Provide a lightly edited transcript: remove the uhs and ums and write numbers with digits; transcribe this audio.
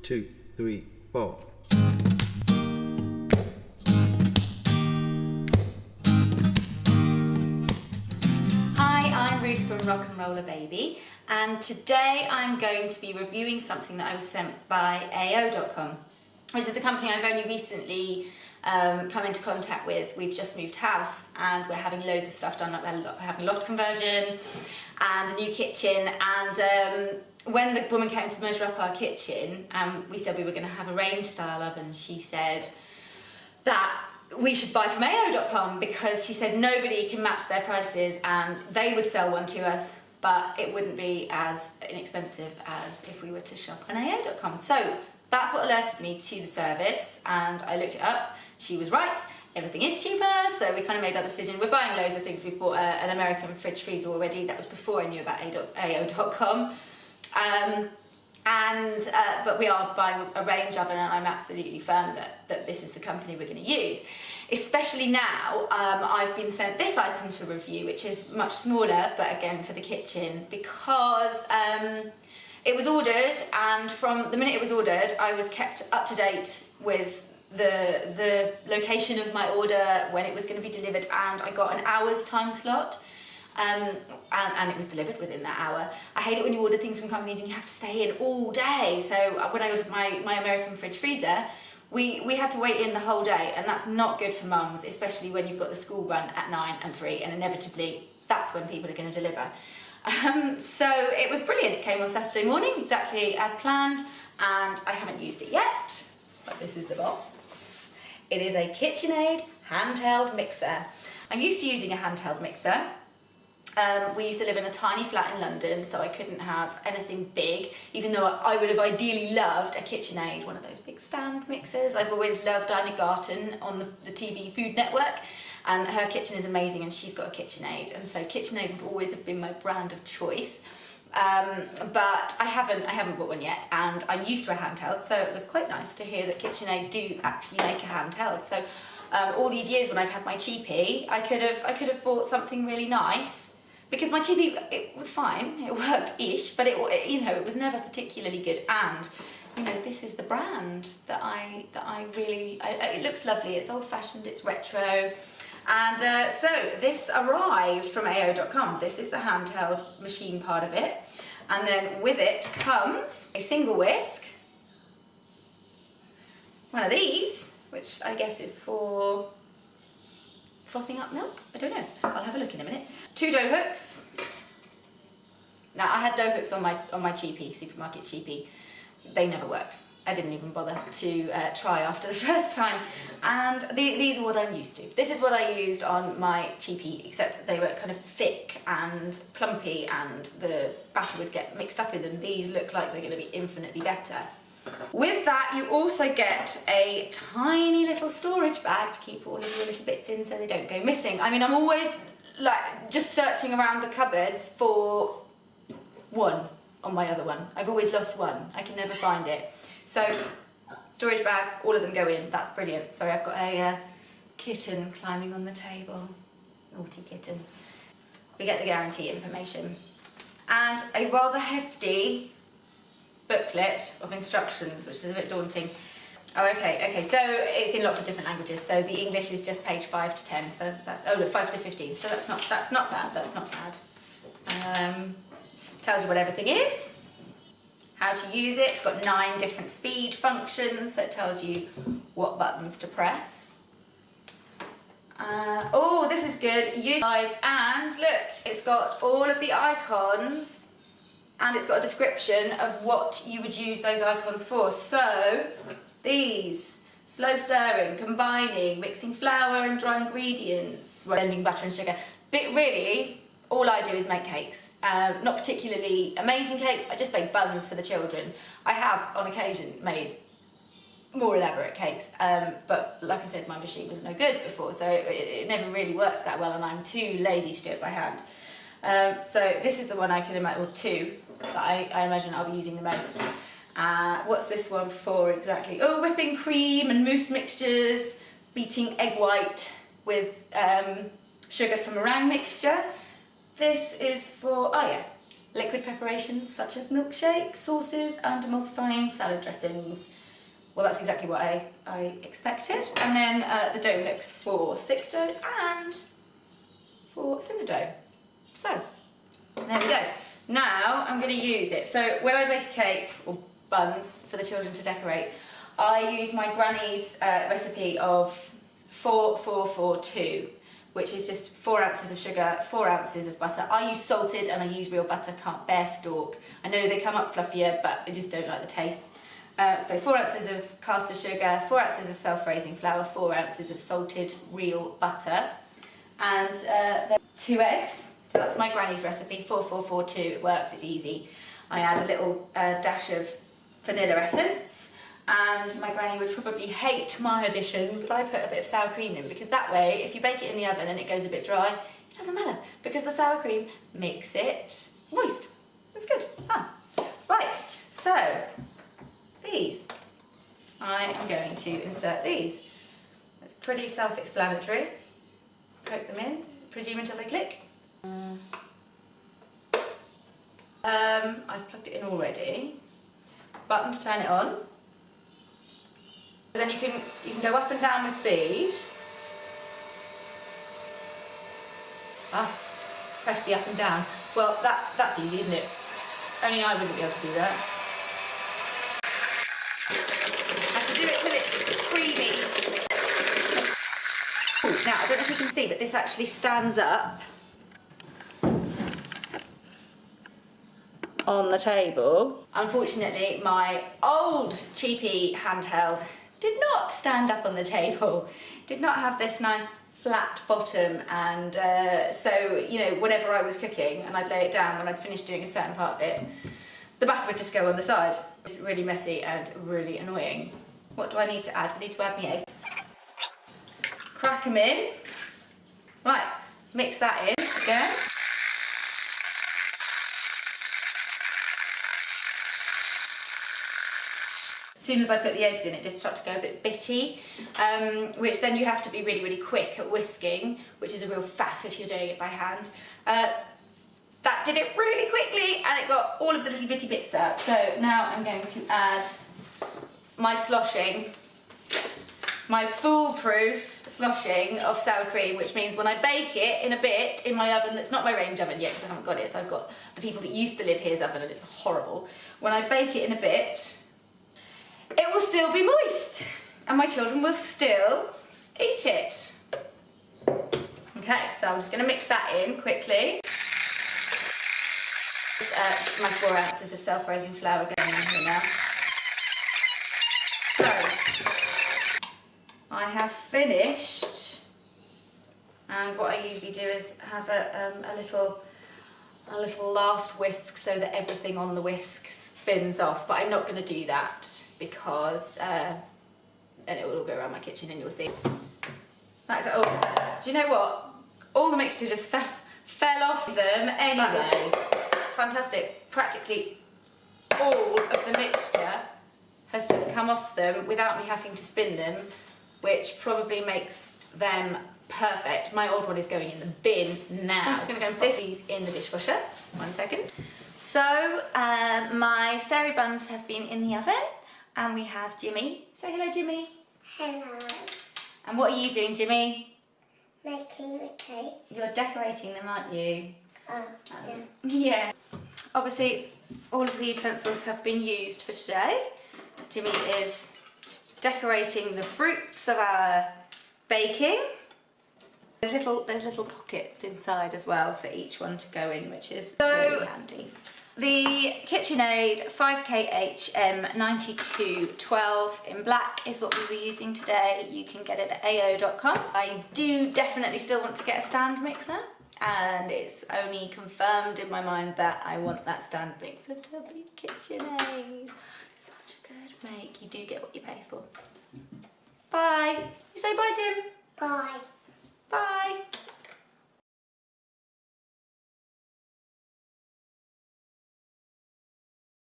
2, 3, 4. Hi, I'm Ruth from Rock and Roller Baby, and today I'm going to be reviewing something that I was sent by AO.com, which is a company I've only recently come into contact with. We've just moved house and we're having loads of stuff done. We're having a loft conversion and a new kitchen, and when the woman came to measure up our kitchen, we said we were going to have a range style oven. She said that we should buy from AO.com because she said nobody can match their prices, and they would sell one to us, but it wouldn't be as inexpensive as if we were to shop on AO.com. So that's what alerted me to the service, and I looked it up. She was right, everything is cheaper, so we kind of made our decision. We're buying loads of things. We've bought an American fridge freezer already. That was before I knew about AO.com. But we are buying a range oven, and I'm absolutely firm that this is the company we're going to use. Especially now, I've been sent this item to review, which is much smaller, but again for the kitchen, because it was ordered, and from the minute it was ordered, I was kept up to date with the location of my order, when it was going to be delivered, and I got an hour's time slot. And it was delivered within that hour. I hate it when you order things from companies and you have to stay in all day. So when I ordered my American fridge freezer, we had to wait in the whole day, and that's not good for mums, especially when you've got the school run at 9 and 3, and inevitably that's when people are going to deliver. So it was brilliant. It came on Saturday morning, exactly as planned, and I haven't used it yet, but this is the box. It is a KitchenAid handheld mixer. I'm used to using a handheld mixer. We used to live in a tiny flat in London, so I couldn't have anything big, even though I would have ideally loved a KitchenAid, one of those big stand mixers. I've always loved Dinah Garten on the TV Food Network, and her kitchen is amazing, and she's got a KitchenAid, and so KitchenAid would always have been my brand of choice. But I haven't bought one yet, and I'm used to a handheld, so it was quite nice to hear that KitchenAid do actually make a handheld. So all these years when I've had my cheapie, I could have bought something really nice. Because my cheapie, it was fine, it worked-ish, but it was never particularly good. And this is the brand that I really, it looks lovely. It's old-fashioned, it's retro, and so this arrived from AO.com. This is the handheld machine part of it, and then with it comes a single whisk, one of these, which I guess is for frothing up milk? I don't know. I'll have a look in a minute. 2 dough hooks. Now I had dough hooks on my cheapie, supermarket cheapie. They never worked. I didn't even bother to try after the first time. And these are what I'm used to. This is what I used on my cheapie, except they were kind of thick and clumpy, and the batter would get mixed up in them. These look like they're going to be infinitely better. With that, you also get a tiny little storage bag to keep all of your little bits in so they don't go missing. I mean, I'm always like just searching around the cupboards for one on my other one. I've always lost one. I can never find it. So, storage bag, all of them go in. That's brilliant. Sorry, I've got a kitten climbing on the table. Naughty kitten. We get the guarantee information. And a rather hefty booklet of instructions, which is a bit daunting. Oh, okay, so it's in lots of different languages. So the English is just page 5 to 10. So that's 5 to 15. So that's not bad. That's not bad. Tells you what everything is, how to use it. It's got 9 different speed functions, so it tells you what buttons to press. Oh, this is good. And look, it's got all of the icons. And it's got a description of what you would use those icons for. So, these, slow stirring, combining, mixing flour and dry ingredients, blending butter and sugar. But really, all I do is make cakes. Not particularly amazing cakes, I just make buns for the children. I have, on occasion, made more elaborate cakes, but like I said, my machine was no good before, so it never really worked that well, and I'm too lazy to do it by hand. So this is the one I can imagine, or 2, that I imagine I'll be using the most. What's this one for exactly? Oh, whipping cream and mousse mixtures, beating egg white with sugar from meringue mixture. This is for, oh yeah, liquid preparations such as milkshakes, sauces and emulsifying salad dressings. Well, that's exactly what I expected. And then the dough hooks for thick dough and for thinner dough. So, there we go. Now I'm going to use it. So when I bake a cake or buns for the children to decorate, I use my granny's recipe of 4-4-4-2, which is just 4 ounces of sugar, 4 ounces of butter. I use salted and I use real butter, can't bear stalk. I know they come up fluffier, but I just don't like the taste. So 4 ounces of caster sugar, 4 ounces of self-raising flour, 4 ounces of salted real butter, and then 2 eggs. So that's my granny's recipe, 4-4-4-2, it works, it's easy. I add a little dash of vanilla essence, and my granny would probably hate my addition, but I put a bit of sour cream in, because that way, if you bake it in the oven and it goes a bit dry, it doesn't matter, because the sour cream makes it moist. It's good. Right, so these, I am going to insert these. It's pretty self-explanatory. Poke them in, presume until they click. I've plugged it in already. Button to turn it on. Then you can go up and down with speed. Press the up and down. Well, that's easy, isn't it? Only I wouldn't be able to do that. I have to do it till it's creamy. Now, I don't know if you can see, but this actually stands up on the table. Unfortunately, my old cheapy handheld did not stand up on the table, did not have this nice flat bottom, and so, you know, whenever I was cooking and I'd lay it down when I'd finished doing a certain part of it, the batter would just go on the side. It's really messy and really annoying. What do I need to add? I need to add my eggs. Crack them in. Right, mix that in again. As soon as I put the eggs in, it did start to go a bit bitty, which then you have to be really, really quick at whisking, which is a real faff if you're doing it by hand. That did it really quickly, and it got all of the little bitty bits out. So now I'm going to add my sloshing, my foolproof sloshing of sour cream, which means when I bake it in a bit in my oven, that's not my range oven yet because I haven't got it, so I've got the people that used to live here's oven and it's horrible. When I bake it in a bit, it will still be moist and my children will still eat it. Okay, so I'm just going to mix that in quickly. My 4 ounces of self-raising flour going in here now. So, I have finished, and what I usually do is have a little last whisk so that everything on the whisk spins off, but I'm not going to do that because then it will all go around my kitchen and you'll see. That's it. Oh, do you know what? All the mixture just fell off them anyway. Fantastic. Practically all of the mixture has just come off them without me having to spin them, which probably makes them perfect. My old one is going in the bin now. I'm just going to go and put these in the dishwasher. 1 second. So my fairy buns have been in the oven, and we have Jimmy. Say hello, Jimmy. Hello. And what are you doing, Jimmy? Making the cake. You're decorating them, aren't you? Oh, yeah. Yeah. Obviously, all of the utensils have been used for today. Jimmy is decorating the fruits of our baking. There's little pockets inside as well for each one to go in, which is really handy. The KitchenAid 5KHM9212 in black is what we'll be using today. You can get it at ao.com. I do definitely still want to get a stand mixer, and it's only confirmed in my mind that I want that stand mixer to be KitchenAid. Such a good make. You do get what you pay for. Bye. You say bye, Jim. Bye. Bye.